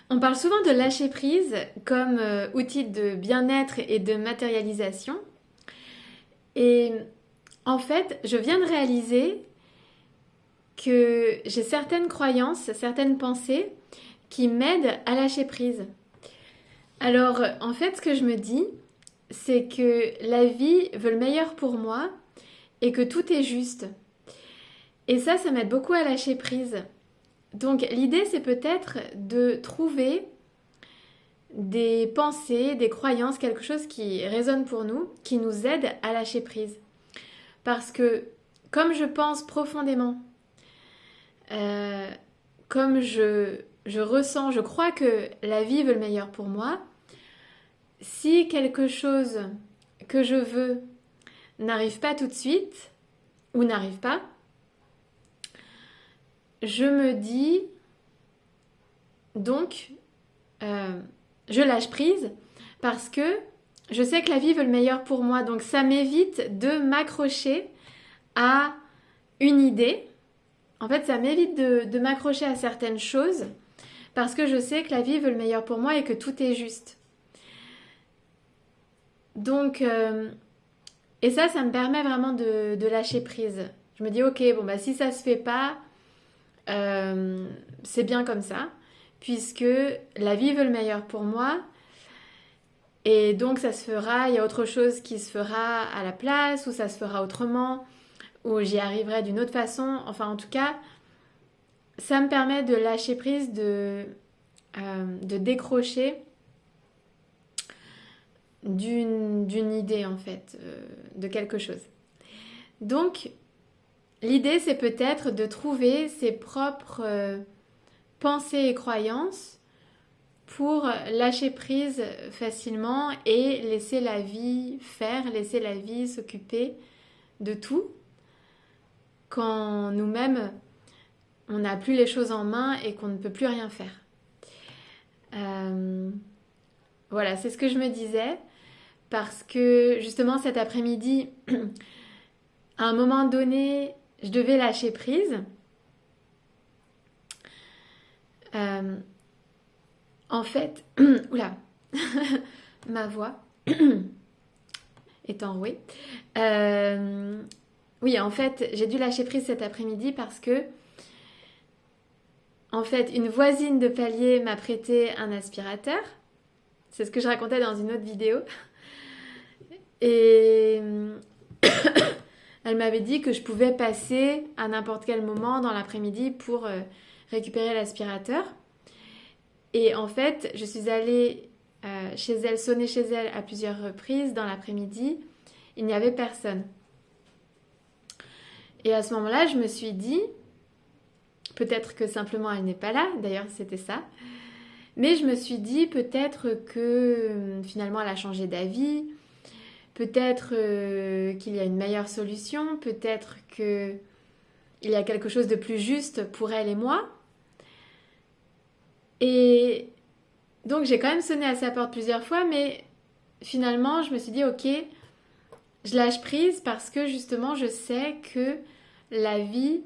On parle souvent de lâcher prise comme outil de bien-être et de matérialisation. Et en fait, je viens de réaliser que j'ai certaines croyances, certaines pensées qui m'aident à lâcher prise. Alors, en fait, ce que je me dis, c'est que la vie veut le meilleur pour moi et que tout est juste. Et ça m'aide beaucoup à lâcher prise. Donc, l'idée, c'est peut-être de trouver des pensées, des croyances, quelque chose qui résonne pour nous, qui nous aide à lâcher prise. Parce que comme je pense profondément, euh, comme je ressens, je crois que la vie veut le meilleur pour moi, si quelque chose que je veux n'arrive pas tout de suite, ou n'arrive pas, je me dis donc, euh, je lâche prise parce que je sais que la vie veut le meilleur pour moi. Donc ça m'évite de m'accrocher à une idée. En fait, ça m'évite de m'accrocher à certaines choses parce que je sais que la vie veut le meilleur pour moi et que tout est juste. Donc, et ça me permet vraiment de lâcher prise. Je me dis, ok, bon, bah si ça se fait pas, c'est bien comme ça, puisque la vie veut le meilleur pour moi. Et donc ça se fera, il y a autre chose qui se fera à la place, ou ça se fera autrement, ou j'y arriverai d'une autre façon. Enfin en tout cas, ça me permet de lâcher prise, de décrocher d'une idée en fait, de quelque chose. Donc l'idée c'est peut-être de trouver ses propres pensées et croyances pour lâcher prise facilement et laisser la vie faire, laisser la vie s'occuper de tout quand nous-mêmes on n'a plus les choses en main et qu'on ne peut plus rien faire. Euh, voilà, c'est ce que je me disais parce que justement cet après-midi, à un moment donné, je devais lâcher prise. Euh, en fait, oula, ma voix est enrouée. Oui, en fait, j'ai dû lâcher prise cet après-midi parce que, en fait, une voisine de palier m'a prêté un aspirateur. C'est ce que je racontais dans une autre vidéo. Et elle m'avait dit que je pouvais passer à n'importe quel moment dans l'après-midi pour récupérer l'aspirateur. Et en fait, je suis allée chez elle, sonner chez elle à plusieurs reprises dans l'après-midi. Il n'y avait personne. Et à ce moment-là, je me suis dit, peut-être que simplement elle n'est pas là, d'ailleurs c'était ça, mais je me suis dit peut-être que finalement elle a changé d'avis, peut-être qu'il y a une meilleure solution, peut-être qu'il y a quelque chose de plus juste pour elle et moi. Et donc j'ai quand même sonné à sa porte plusieurs fois, mais finalement je me suis dit ok, je lâche prise parce que justement je sais que la vie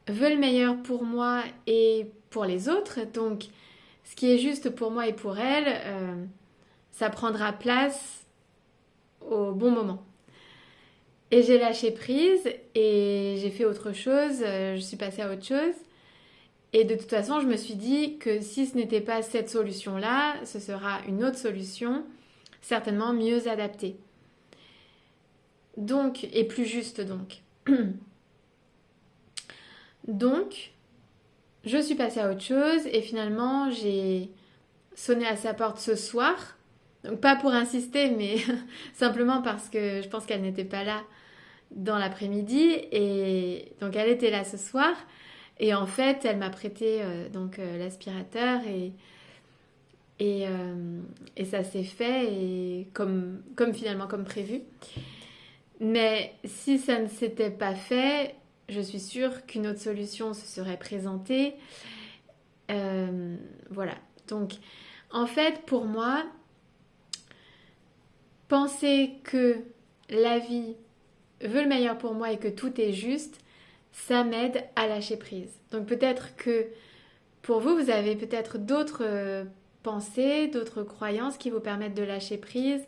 veut le meilleur pour moi et pour les autres. Donc ce qui est juste pour moi et pour elle, ça prendra place au bon moment. Et j'ai lâché prise et j'ai fait autre chose, je suis passée à autre chose. Et de toute façon, je me suis dit que si ce n'était pas cette solution-là, ce sera une autre solution, certainement mieux adaptée. Donc, et plus juste donc. Donc, je suis passée à autre chose et finalement, j'ai sonné à sa porte ce soir. Donc, pas pour insister, mais simplement parce que je pense qu'elle n'était pas là dans l'après-midi. Et donc, elle était là ce soir. Et en fait, elle m'a prêté l'aspirateur et ça s'est fait et comme finalement comme prévu. Mais si ça ne s'était pas fait, je suis sûre qu'une autre solution se serait présentée. Voilà. Donc, en fait, pour moi, penser que la vie veut le meilleur pour moi et que tout est juste, ça m'aide à lâcher prise. Donc peut-être que pour vous, vous avez peut-être d'autres pensées, d'autres croyances qui vous permettent de lâcher prise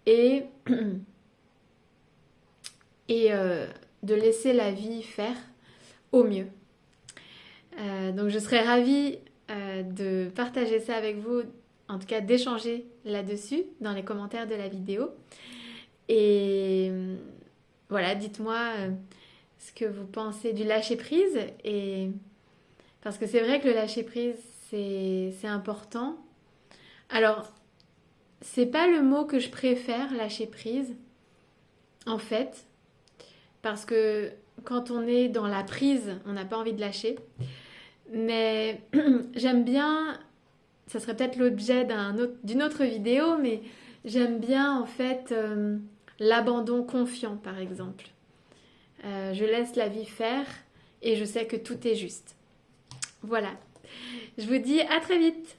et, et de laisser la vie faire au mieux. Donc je serais ravie de partager ça avec vous, en tout cas d'échanger là-dessus dans les commentaires de la vidéo. Et voilà, dites-moi ce que vous pensez du lâcher prise. Et parce que c'est vrai que le lâcher prise, c'est important. Alors, c'est pas le mot que je préfère, lâcher prise, en fait, parce que quand on est dans la prise, on n'a pas envie de lâcher. Mais j'aime bien, ça serait peut-être l'objet d'une autre vidéo, mais j'aime bien en fait l'abandon confiant, par exemple. Je laisse la vie faire et je sais que tout est juste. Voilà. Je vous dis à très vite.